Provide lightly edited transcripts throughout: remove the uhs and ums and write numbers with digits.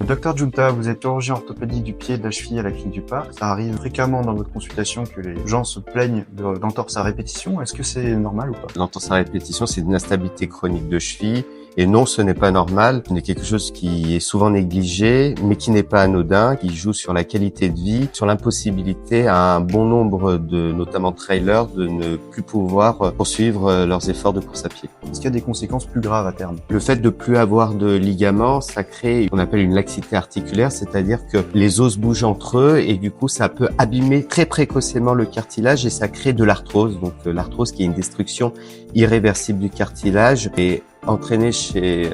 Docteur Junta, vous êtes chirurgien orthopédique du pied et de la cheville à la clinique du Parc. Ça arrive fréquemment dans votre consultation que les gens se plaignent d'entorse à répétition. Est-ce que c'est normal ou pas? L'entorse à répétition, c'est une instabilité chronique de cheville. Et non, ce n'est pas normal. Ce n'est quelque chose qui est souvent négligé, mais qui n'est pas anodin, qui joue sur la qualité de vie, sur l'impossibilité à un bon nombre de, notamment trailers, de ne plus pouvoir poursuivre leurs efforts de course à pied. Est-ce qu'il y a des conséquences plus graves à terme? Le fait de plus avoir de ligaments, ça crée ce qu'on appelle une laxité articulaire, c'est-à-dire que les os bougent entre eux et du coup, ça peut abîmer très précocement le cartilage et ça crée de l'arthrose. Donc l'arthrose qui est une destruction irréversible du cartilage et entraîner chez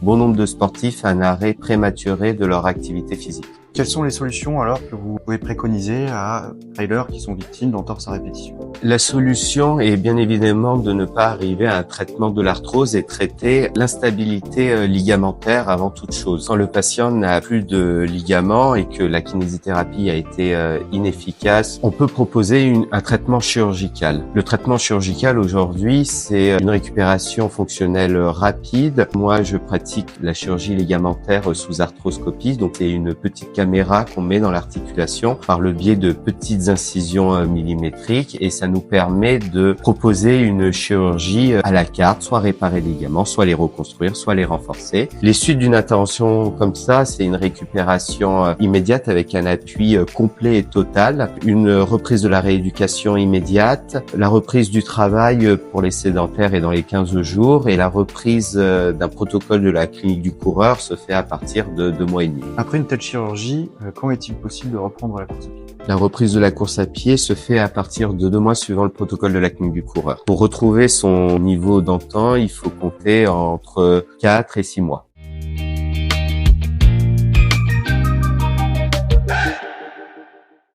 bon nombre de sportifs un arrêt prématuré de leur activité physique. Quelles sont les solutions alors que vous pouvez préconiser à trailers qui sont victimes d'entorse à répétition? La solution est bien évidemment de ne pas arriver à un traitement de l'arthrose et traiter l'instabilité ligamentaire avant toute chose. Quand le patient n'a plus de ligaments et que la kinésithérapie a été inefficace, on peut proposer un traitement chirurgical. Le traitement chirurgical aujourd'hui, c'est une récupération fonctionnelle rapide. Moi, je pratique la chirurgie ligamentaire sous arthroscopie, donc c'est une petite caméra qu'on met dans l'articulation par le biais de petites incisions millimétriques et ça nous permet de proposer une chirurgie à la carte, soit réparer les ligaments, soit les reconstruire, soit les renforcer. Les suites d'une intervention comme ça, c'est une récupération immédiate avec un appui complet et total, une reprise de la rééducation immédiate, la reprise du travail pour les sédentaires et dans les 15 jours et la reprise d'un protocole de la clinique du coureur se fait à partir de 2 mois et demi. Après une telle chirurgie, quand est-il possible de reprendre la course à pied? La reprise de la course à pied se fait à partir de 2 mois suivant le protocole de la clinique du coureur. Pour retrouver son niveau d'antan, il faut compter entre 4 et 6 mois.